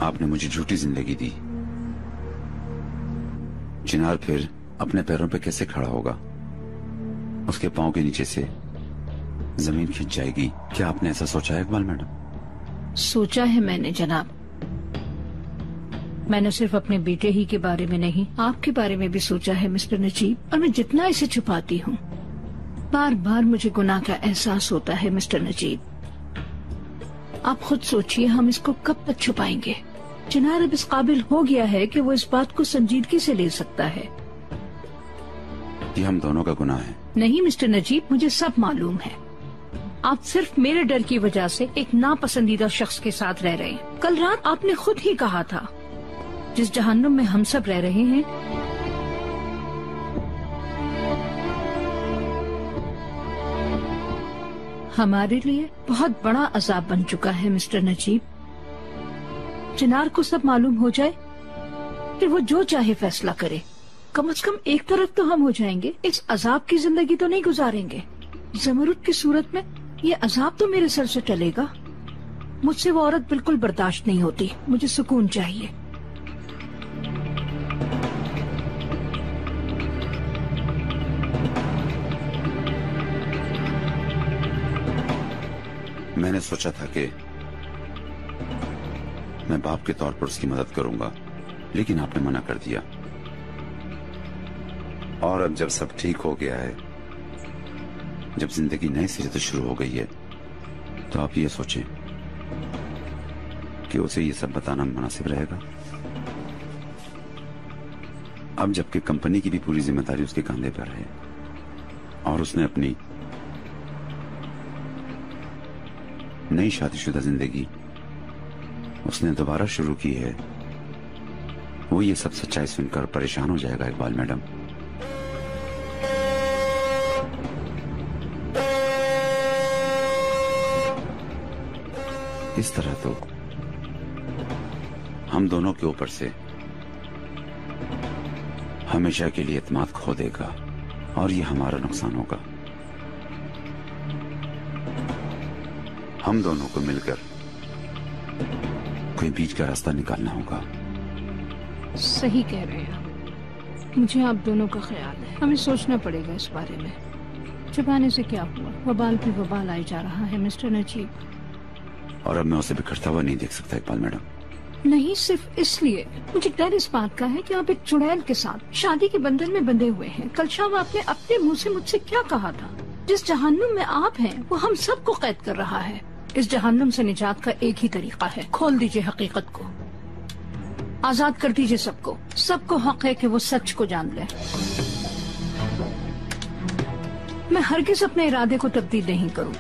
आपने मुझे झूठी जिंदगी दी। चिनार फिर अपने पैरों पे कैसे खड़ा होगा? उसके पांव के नीचे से जमीन खिंच जाएगी। क्या आपने ऐसा सोचा है इकबाल मैडम? सोचा है मैंने जनाब। मैंने सिर्फ अपने बेटे ही के बारे में नहीं, आपके बारे में भी सोचा है मिस्टर नजीब। और मैं जितना इसे छुपाती हूँ, बार बार मुझे गुनाह का एहसास होता है मिस्टर नजीब। आप खुद सोचिए, हम इसको कब तक छुपाएंगे? चिनार अब इस काबिल हो गया है कि वो इस बात को संजीदगी से ले सकता है। ये हम दोनों का गुनाह है। नहीं मिस्टर नजीब, मुझे सब मालूम है। आप सिर्फ मेरे डर की वजह से एक नापसंदीदा शख्स के साथ रह रहे हैं। कल रात आपने खुद ही कहा था, जिस जहन्नुम में हम सब रह रहे हैं, हमारे लिए बहुत बड़ा अजाब बन चुका है मिस्टर नजीब। चिनार को सब मालूम हो जाए, फिर वो जो चाहे फैसला करे। कम से कम एक तरफ तो हम हो जाएंगे, इस अजाब की जिंदगी तो नहीं गुजारेंगे। जमरुद की सूरत में ये अजाब तो मेरे सर से टलेगा। मुझसे वो औरत बिल्कुल बर्दाश्त नहीं होती। मुझे सुकून चाहिए। मैंने सोचा था कि मैं बाप के तौर पर उसकी मदद करूंगा, लेकिन आपने मना कर दिया। और अब जब सब ठीक हो गया है, जब जिंदगी नए सिरे से शुरू हो गई है, तो आप ये सोचें कि उसे ये सब बताना मुनासिब रहेगा। अब जबकि कंपनी की भी पूरी जिम्मेदारी उसके कंधे पर है और उसने अपनी नई शादीशुदा जिंदगी उसने दोबारा शुरू की है, वो ये सब सच्चाई सुनकर परेशान हो जाएगा इकबाल मैडम। इस तरह तो हम दोनों के ऊपर से हमेशा के लिए एतमाद खो देगा और ये हमारा नुकसान होगा। हम दोनों को मिलकर कोई बीच का रास्ता निकालना होगा। सही कह रहे हैं आप। मुझे आप दोनों का ख्याल है। हमें सोचना पड़ेगा इस बारे में। छुपाने से क्या हुआ? वबाल पे वबाल आई जा रहा है मिस्टर नजीब। और अब मैं उसे बिखरता हुआ नहीं देख सकता इकबाल मैडम। नहीं सिर्फ इसलिए, मुझे डर इस बात का है कि आप एक चुड़ैल के साथ शादी के बंधन में बंधे हुए हैं। कल शाम आपने अपने मुंह से मुझसे क्या कहा था? जिस जहन्नुम में आप हैं, वो हम सबको कैद कर रहा है। इस जहन्नुम से निजात का एक ही तरीका है, खोल दीजिए हकीकत को, आजाद कर दीजिए सबको। सबको हक है कि वो सच को जान ले। मैं हरगिज़ अपने इरादे को तब्दील नहीं करूं।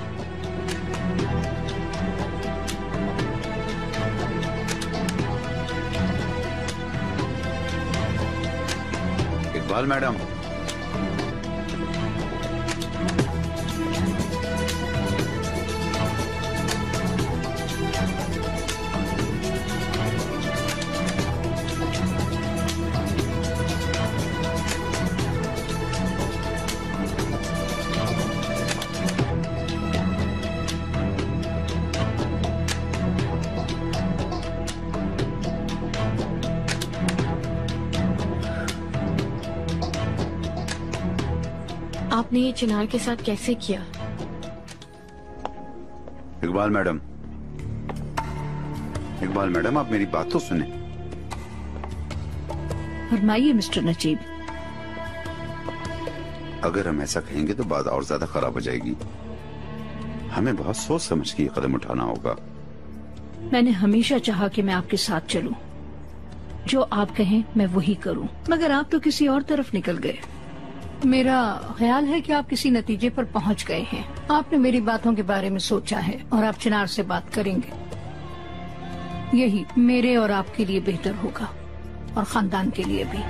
इकबाल मैडम, आपने ये चिनार के साथ कैसे किया? इकबाल मैडम, इकबाल मैडम, आप मेरी बात तो सुने। फरमाइए मिस्टर नजीब। अगर हम ऐसा कहेंगे तो बात और ज्यादा खराब हो जाएगी। हमें बहुत सोच समझ के ये कदम उठाना होगा। मैंने हमेशा चाहा कि मैं आपके साथ चलूं। जो आप कहें मैं वही करूं, मगर आप तो किसी और तरफ निकल गए। मेरा ख्याल है कि आप किसी नतीजे पर पहुंच गए हैं। आपने मेरी बातों के बारे में सोचा है और आप चिनार से बात करेंगे। यही मेरे और आपके लिए बेहतर होगा और खानदान के लिए भी।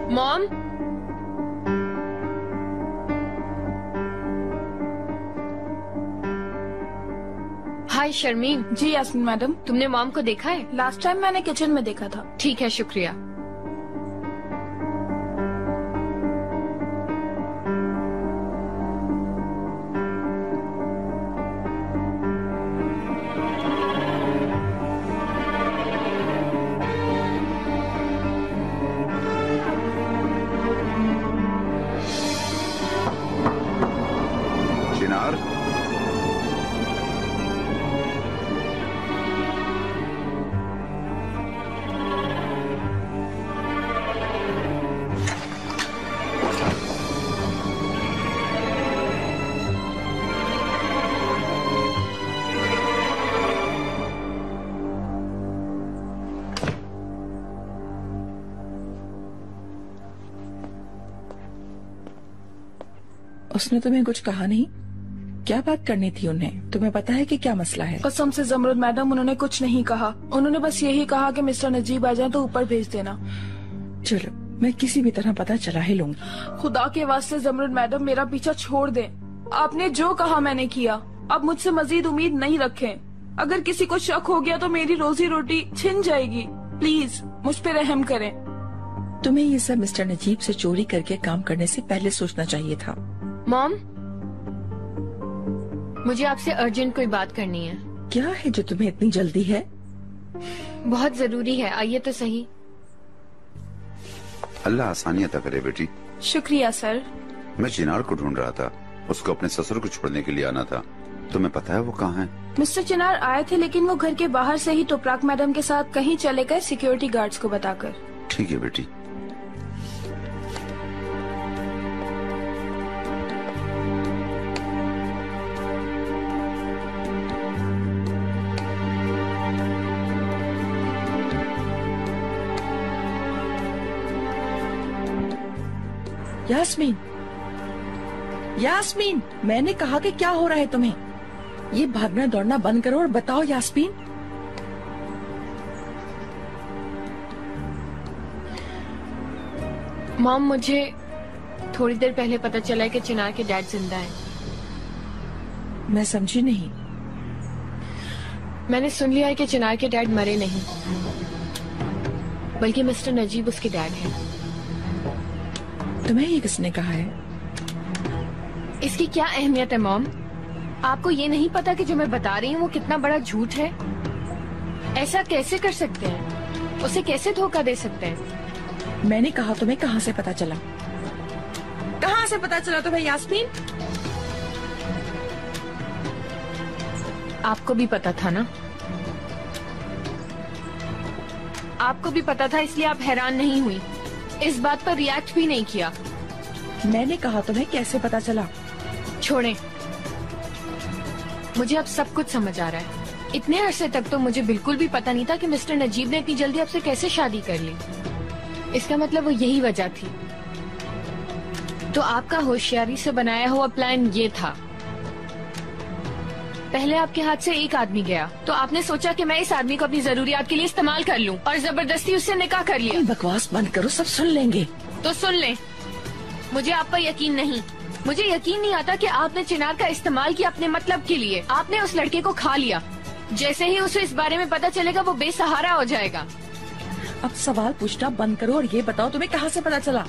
मॉम, हाय शर्मीन। जी यास्मीन मैडम। तुमने मॉम को देखा है? लास्ट टाइम मैंने किचन में देखा था। ठीक है, शुक्रिया। चिनार, उसने तुम्हें कुछ कहा नहीं? क्या बात करनी थी उन्हें? तुम्हें पता है कि क्या मसला है? कसम से जमरुद मैडम, उन्होंने कुछ नहीं कहा। उन्होंने बस यही कहा कि मिस्टर नजीब आ जाए तो ऊपर भेज देना। चलो, मैं किसी भी तरह पता चला ही लूंगी। खुदा के वास्ते जमरुद मैडम, मेरा पीछा छोड़ दें। आपने जो कहा मैंने किया। अब मुझसे मजीद उम्मीद नहीं रखें। अगर किसी को शक हो गया तो मेरी रोजी रोटी छिन जाएगी। प्लीज मुझ पे रहम करें। तुम्हें ये सब मिस्टर नजीब से चोरी करके काम करने से पहले सोचना चाहिए था। मॉम, मुझे आपसे अर्जेंट कोई बात करनी है। क्या है जो तुम्हें इतनी जल्दी है? बहुत जरूरी है, आइए तो सही। अल्लाह आसानी अता करे बेटी। शुक्रिया सर। मैं चिनार को ढूंढ रहा था, उसको अपने ससुर को छोड़ने के लिए आना था। तुम्हें पता है वो कहाँ है? मिस्टर चिनार आए थे, लेकिन वो घर के बाहर से ही तुपराक मैडम के साथ कहीं चले गए सिक्योरिटी गार्ड्स को बताकर। ठीक है बेटी। यास्मीन, यास्मीन, मैंने कहा कि क्या हो रहा है तुम्हें? ये भागना दौड़ना बंद करो और बताओ यास्मीन। मॉम, मुझे थोड़ी देर पहले पता चला है कि चिनार के डैड जिंदा है। मैं समझी नहीं। मैंने सुन लिया है कि चिनार के डैड मरे नहीं, बल्कि मिस्टर नजीब उसके डैड हैं। तुम्हें ये किसने कहा है? इसकी क्या अहमियत है मॉम? आपको ये नहीं पता कि जो मैं बता रही हूँ वो कितना बड़ा झूठ है? ऐसा कैसे कर सकते हैं? उसे कैसे धोखा दे सकते हैं? मैंने कहा तुम्हें कहाँ से पता चला? कहाँ से पता चला तुम्हें यास्मीन? आपको भी पता था ना? आपको भी पता था, इसलिए आप हैरान नहीं हुई, इस बात पर रिएक्ट भी नहीं किया। मैंने कहा तुम्हें कैसे पता चला? छोड़ें, मुझे अब सब कुछ समझ आ रहा है। इतने अरसे तक तो मुझे बिल्कुल भी पता नहीं था कि मिस्टर नजीब ने इतनी जल्दी आपसे कैसे शादी कर ली। इसका मतलब वो यही वजह थी। तो आपका होशियारी से बनाया हुआ प्लान ये था। पहले आपके हाथ से एक आदमी गया तो आपने सोचा कि मैं इस आदमी को अपनी जरूरियात के लिए इस्तेमाल कर लूं और जबरदस्ती उससे निकाह कर लिया। बकवास बंद करो, सब सुन लेंगे। तो सुन लें, मुझे आप पर यकीन नहीं। मुझे यकीन नहीं आता कि आपने चिनार का इस्तेमाल किया अपने मतलब के लिए। आपने उस लड़के को खा लिया। जैसे ही उसे इस बारे में पता चलेगा वो बेसहारा हो जाएगा। अब सवाल पूछना बंद करो और ये बताओ तुम्हें कहाँ से पता चला?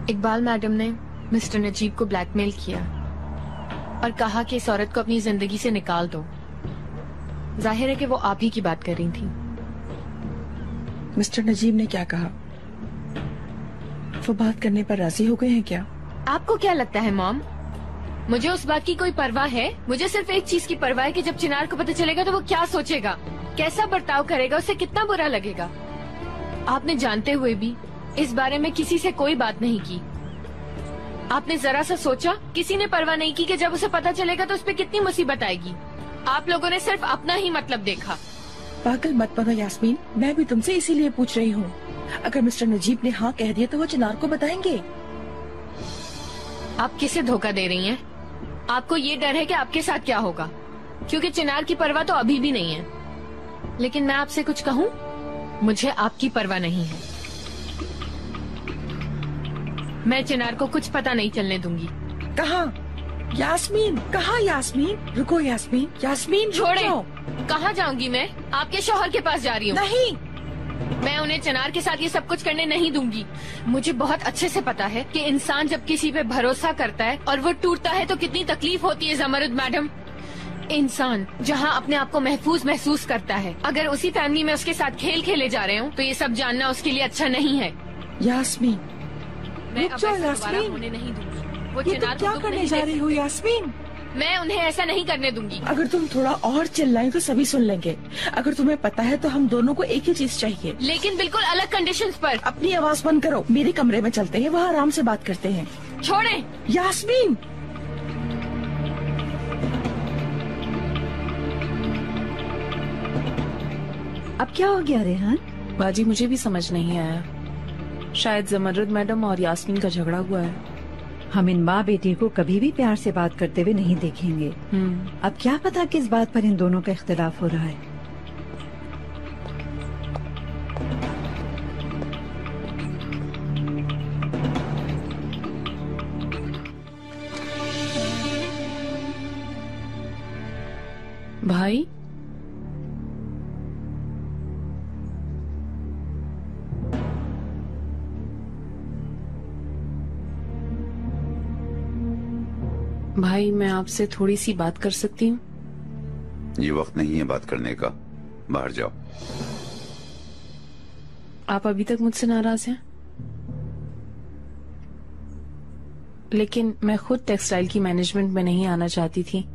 इकबाल मैडम ने मिस्टर नजीब को ब्लैकमेल किया और कहा कि इस औरत को अपनी जिंदगी से निकाल दो। जाहिर है कि वो आप ही की बात कर रही थी। मिस्टर नजीब ने क्या कहा? वो बात करने पर राजी हो गए हैं क्या? आपको क्या लगता है मॉम? मुझे उस बात की कोई परवाह है? मुझे सिर्फ एक चीज की परवाह है कि जब चिनार को पता चलेगा तो वो क्या सोचेगा, कैसा बर्ताव करेगा, उसे कितना बुरा लगेगा। आपने जानते हुए भी इस बारे में किसी से कोई बात नहीं की। आपने जरा सा सोचा? किसी ने परवाह नहीं की कि जब उसे पता चलेगा तो उस पर कितनी मुसीबत आएगी। आप लोगों ने सिर्फ अपना ही मतलब देखा। पागल मत बनो यास्मीन, मैं भी तुमसे इसीलिए पूछ रही हूँ। अगर मिस्टर नजीब ने हाँ कह दिया तो वो चिनार को बताएंगे। आप किसे धोखा दे रही हैं? आपको ये डर है कि आपके साथ क्या होगा, क्योंकि चिनार की परवाह तो अभी भी नहीं है। लेकिन मैं आपसे कुछ कहूँ, मुझे आपकी परवाह नहीं है। मैं चिनार को कुछ पता नहीं चलने दूंगी। कहाँ? यास्मीन, कहाँ यास्मीन? रुको यास्मीन, यास्मीन रुक छोड़े। जाओ। कहाँ जाऊंगी मैं? आपके शौहर के पास जा रही हूँ। नहीं, मैं उन्हें चिनार के साथ ये सब कुछ करने नहीं दूंगी। मुझे बहुत अच्छे से पता है कि इंसान जब किसी पे भरोसा करता है और वो टूटता है तो कितनी तकलीफ होती है। जमरुद मैडम, इंसान जहाँ अपने आप को महफूज महसूस करता है, अगर उसी फैमिली में उसके साथ खेल खेले जा रहे हो तो ये सब जानना उसके लिए अच्छा नहीं है। यास्मीन मैं रुक अब जाओ ऐसा दोबारा यास्मीन। होने नहीं दूंगी। वो ये चिनार तुम को क्या दुख करने नहीं जा दे रही हो यास्मीन? मैं उन्हें ऐसा नहीं करने दूंगी। अगर तुम थोड़ा और चिल्लाएं तो सभी सुन लेंगे। अगर तुम्हें पता है तो हम दोनों को एक ही चीज चाहिए। लेकिन बिल्कुल अलग कंडीशंस पर। अपनी आवाज बंद करो, मेरे कमरे में चलते हैं, वहाँ आराम से बात करते हैं। छोड़ें। यास्मीन, अब क्या हो गया रेहान? बाजी मुझे भी समझ नहीं आया। शायद जमरुद मैडम और यास्मीन का झगड़ा हुआ है। हम इन माँ बेटी को कभी भी प्यार से बात करते हुए नहीं देखेंगे। अब क्या पता किस बात पर इन दोनों का इख्तिलाफ हो रहा है। भाई, भाई मैं आपसे थोड़ी सी बात कर सकती हूँ? ये वक्त नहीं है बात करने का, बाहर जाओ। आप अभी तक मुझसे नाराज हैं? लेकिन मैं खुद टेक्सटाइल की मैनेजमेंट में नहीं आना चाहती थी।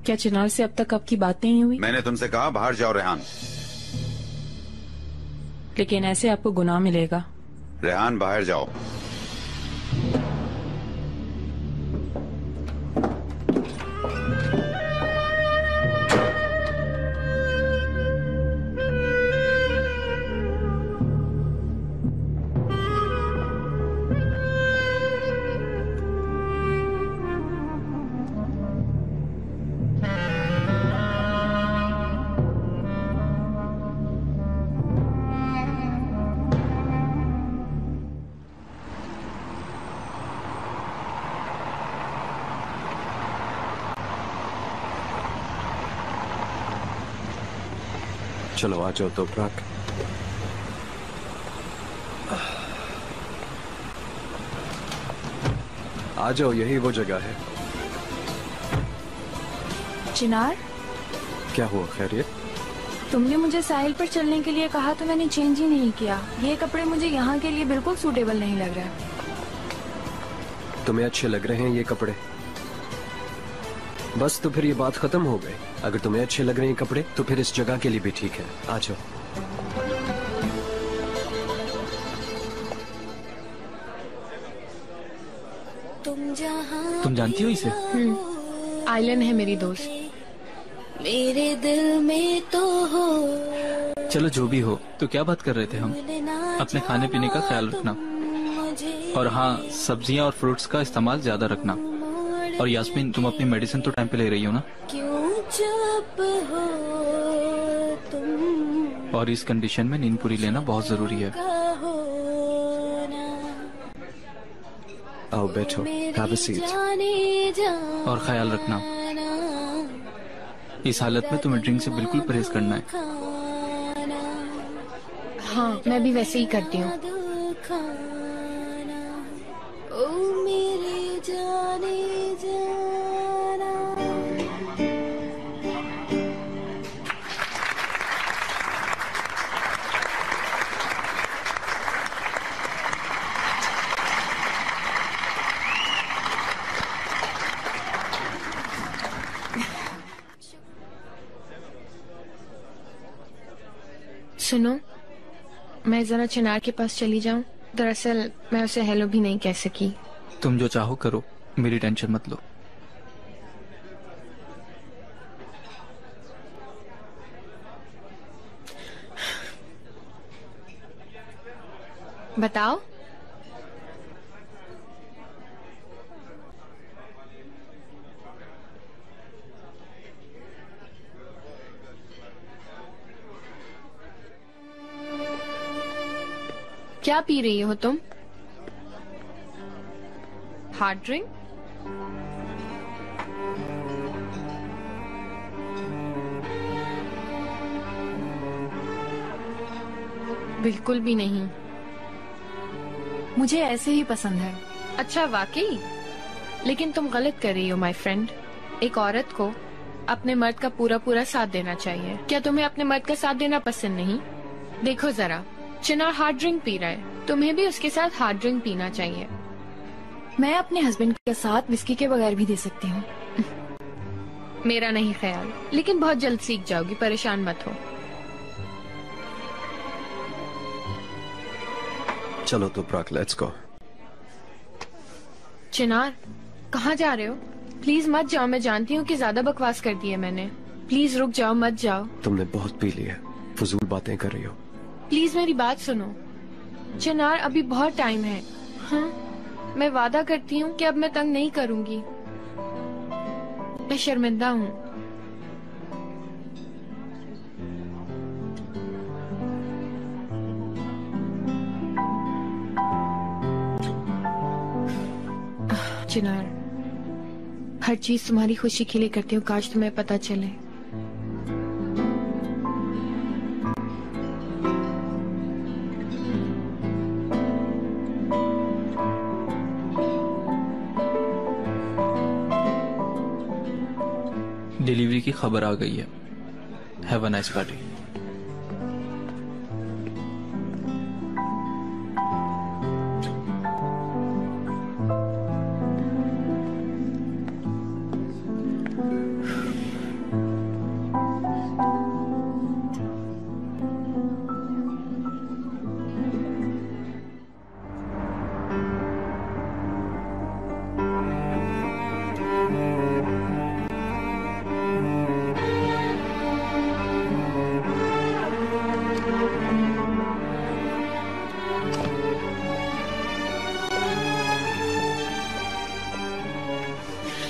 क्या चिनार से अब तक आपकी बात नहीं हुई? मैंने तुमसे कहा बाहर जाओ रेहान। लेकिन ऐसे आपको गुनाह मिलेगा। रेहान बाहर जाओ। चलो आ जाओ तो प्राक। आ जाओ, यही वो जगह है। चिनार, क्या हुआ, खैरियत? तुमने मुझे साहिल पर चलने के लिए कहा तो मैंने चेंज ही नहीं किया। ये कपड़े मुझे यहाँ के लिए बिल्कुल सूटेबल नहीं लग रहा है। तुम्हें अच्छे लग रहे हैं ये कपड़े? बस तो फिर ये बात खत्म हो गई। अगर तुम्हें अच्छे लग रहे हैं कपड़े तो फिर इस जगह के लिए भी ठीक है। आ जाओ। तुम जानती हो इसे? आइलन है मेरी दोस्त। मेरे दिल में तो हो। चलो जो भी हो, तो क्या बात कर रहे थे हम? अपने खाने पीने का ख्याल रखना, और हाँ, सब्जियाँ और फ्रूट्स का इस्तेमाल ज्यादा रखना। और यास्मीन, तुम अपनी मेडिसिन तो टाइम पे ले रही हो ना? क्यों चुप हो तुम? और इस कंडीशन में नींद पूरी लेना बहुत जरूरी है। आओ बैठो, हैव अ सीट। और ख्याल रखना, इस हालत में तुम्हें ड्रिंक से बिल्कुल परहेज करना है। हाँ, मैं भी वैसे ही करती हूँ। ओ मेरे जाने जाना। सुनो, मैं जरा चिनार के पास चली जाऊं। दरअसल मैं उसे हेलो भी नहीं कह सकी। तुम जो चाहो करो, मेरी टेंशन मत लो। बताओ। क्या पी रही हो तुम? Hard drink? बिल्कुल भी नहीं। मुझे ऐसे ही पसंद है। अच्छा, वाकई? लेकिन तुम गलत कर रही हो माय फ्रेंड। एक औरत को अपने मर्द का पूरा पूरा साथ देना चाहिए। क्या तुम्हें अपने मर्द का साथ देना पसंद नहीं? देखो जरा, चिनार हार्ड ड्रिंक पी रहा है, तुम्हें भी उसके साथ हार्ड ड्रिंक पीना चाहिए। मैं अपने हस्बैंड के साथ विस्की के बगैर भी दे सकती हूँ। मेरा नहीं ख्याल, लेकिन बहुत जल्द सीख जाओगी, परेशान मत हो। चलो तो प्राक, लेट्स गो। चिनार, कहाँ जा रहे हो? प्लीज मत जाओ, मैं जानती हूँ कि ज्यादा बकवास कर दी है मैंने। प्लीज रुक जाओ, मत जाओ। तुमने बहुत पी लिया, फजूल बातें कर रही हो। प्लीज मेरी बात सुनो। चिनार, अभी बहुत टाइम है। हाँ, मैं वादा करती हूँ कि अब मैं तंग नहीं करूँगी। मैं शर्मिंदा हूँ। चिनार, हर चीज तुम्हारी खुशी के लिए करती हूँ, काश तुम्हें पता चले। डिलीवरी की खबर आ गई है। Have a nice party.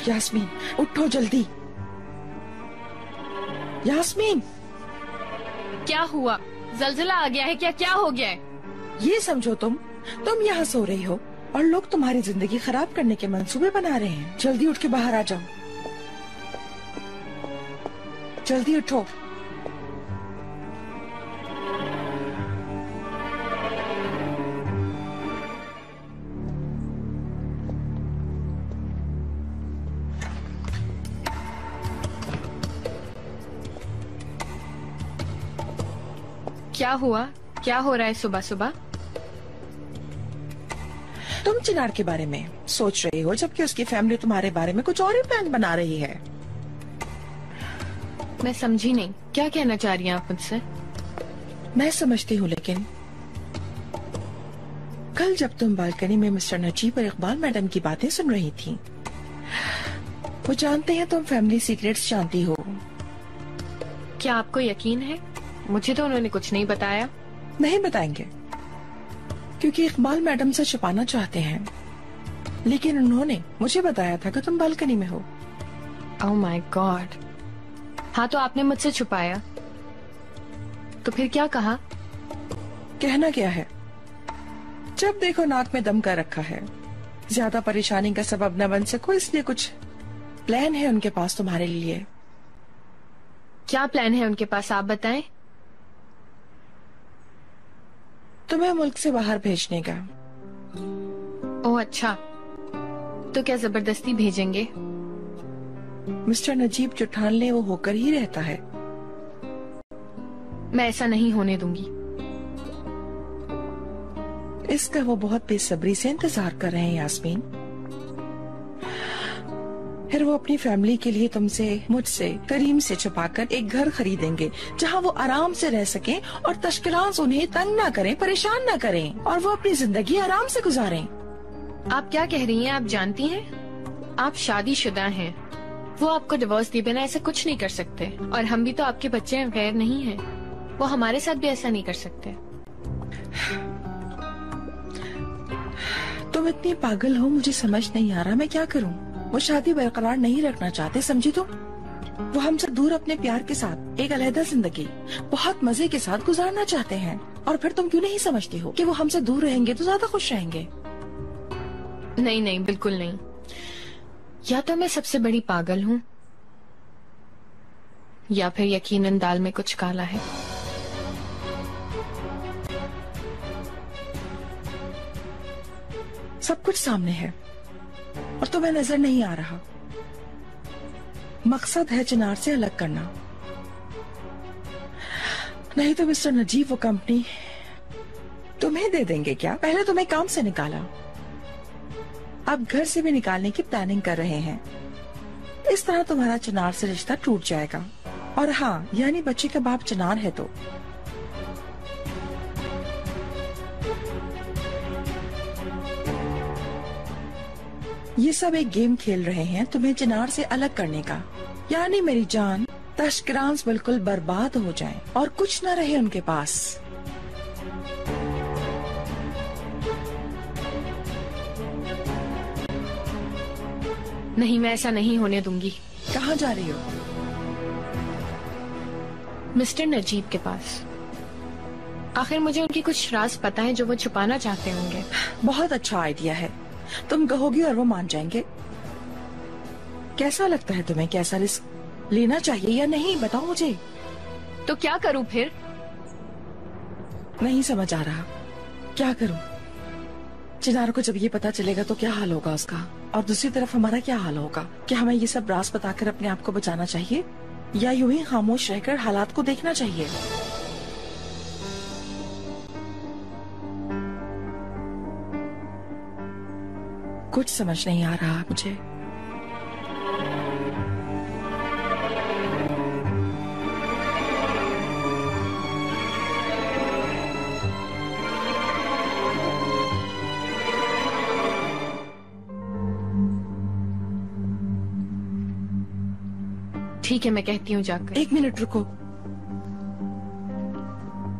Yasmin, उठो जल्दी। यास्मीन, क्या हुआ? जलजला आ गया है क्या? क्या हो गया है? ये समझो तुम यहाँ सो रही हो और लोग तुम्हारी जिंदगी खराब करने के मंसूबे बना रहे हैं। जल्दी उठ के बाहर आ जाओ, जल्दी उठो। क्या हुआ? क्या हो रहा है सुबह सुबह? तुम चिनार के बारे में सोच रही हो, जबकि उसकी फैमिली तुम्हारे बारे में कुछ और ही प्लान बना रही है। मैं समझी नहीं, क्या कहना चाह रही हैं आप मुझसे? मैं समझती हूँ, लेकिन कल जब तुम बालकनी में मिस्टर नजीब और इकबाल मैडम की बातें सुन रही थी, वो जानते हैं तुम फैमिली सीक्रेट्स जानती हो। क्या आपको यकीन है? मुझे तो उन्होंने कुछ नहीं बताया। नहीं बताएंगे, क्योंकि इकबाल मैडम से छुपाना चाहते हैं, लेकिन उन्होंने मुझे बताया था कि तुम बालकनी में हो। Oh my God. हाँ, तो आपने मुझसे छुपाया, तो फिर क्या कहा? कहना क्या है, जब देखो नाक में दम कर रखा है। ज्यादा परेशानी का सबब न बन सको, इसलिए कुछ प्लान है उनके पास तुम्हारे लिए। क्या प्लान है उनके पास, आप बताएं। तुम्हें मुल्क से बाहर भेजने का। ओह अच्छा, तो क्या जबरदस्ती भेजेंगे? मिस्टर नजीब जो ठान ले वो होकर ही रहता है। मैं ऐसा नहीं होने दूंगी। इसका वो बहुत बेसब्री से इंतजार कर रहे हैं यास्मीन। फिर वो अपनी फैमिली के लिए तुमसे, मुझसे, करीम से छुपाकर एक घर खरीदेंगे जहाँ वो आराम से रह सकें और तश्किलात उन्हें तंग ना करें, परेशान ना करें और वो अपनी जिंदगी आराम से गुजारें। आप क्या कह रही हैं? आप जानती हैं आप शादीशुदा हैं। वो आपको डिवोर्स दिए बिना ऐसा कुछ नहीं कर सकते, और हम भी तो आपके बच्चे गैर नहीं हैं। वो हमारे साथ भी ऐसा नहीं कर सकते। तुम इतनी पागल हो, मुझे समझ नहीं आ रहा मैं क्या करूं। वो शादी बरकरार नहीं रखना चाहते, समझी तुम? वो हमसे दूर अपने प्यार के साथ एक अलग जिंदगी बहुत मजे के साथ गुजारना चाहते हैं, और फिर तुम क्यों नहीं समझती हो कि वो हमसे दूर रहेंगे तो ज्यादा खुश रहेंगे? नहीं नहीं, बिल्कुल नहीं। या तो मैं सबसे बड़ी पागल हूँ, या फिर यकीनन दाल में कुछ काला है। सब कुछ सामने है और तुम्हें नजर नहीं आ रहा। मकसद है चिनार से अलग करना, नहीं तो मिस्टर नजीब वो कंपनी तुम्हें दे देंगे क्या? पहले तुम्हें काम से निकाला, अब घर से भी निकालने की प्लानिंग कर रहे हैं। इस तरह तुम्हारा चिनार से रिश्ता टूट जाएगा। और हाँ, यानी बच्चे का बाप चिनार है तो ये सब एक गेम खेल रहे हैं तुम्हें चिनार से अलग करने का। यानी मेरी जान, तश्किरांस बिल्कुल बर्बाद हो जाएं और कुछ न रहे उनके पास। नहीं, मैं ऐसा नहीं होने दूंगी। कहाँ जा रही हो? मिस्टर नजीब के पास। आखिर मुझे उनकी कुछ राज पता है जो वो छुपाना चाहते होंगे। बहुत अच्छा आइडिया है, तुम कहोगी और वो मान जाएंगे। कैसा लगता है तुम्हें? कैसा रिस्क लेना चाहिए या नहीं, बताओ मुझे। तो क्या करूं फिर? नहीं समझ आ रहा, क्या करूं? चिनार को जब ये पता चलेगा तो क्या हाल होगा उसका, और दूसरी तरफ हमारा क्या हाल होगा? क्या हमें ये सब राज बताकर अपने आप को बचाना चाहिए या यूं ही खामोश रहकर हालात को देखना चाहिए? कुछ समझ नहीं आ रहा मुझे। ठीक है, मैं कहती हूँ जाकर। एक मिनट रुको,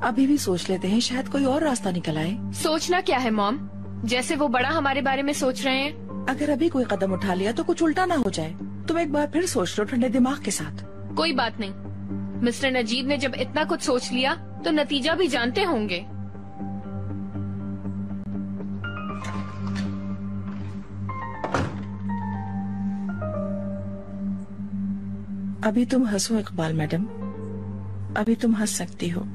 अभी भी सोच लेते हैं, शायद कोई और रास्ता निकल आए। सोचना क्या है मॉम? जैसे वो बड़ा हमारे बारे में सोच रहे हैं। अगर अभी कोई कदम उठा लिया तो कुछ उल्टा ना हो जाए। तुम एक बार फिर सोच लो ठंडे दिमाग के साथ। कोई बात नहीं, मिस्टर नजीब ने जब इतना कुछ सोच लिया तो नतीजा भी जानते होंगे। अभी तुम हंसो इकबाल मैडम, अभी तुम हंस सकती हो।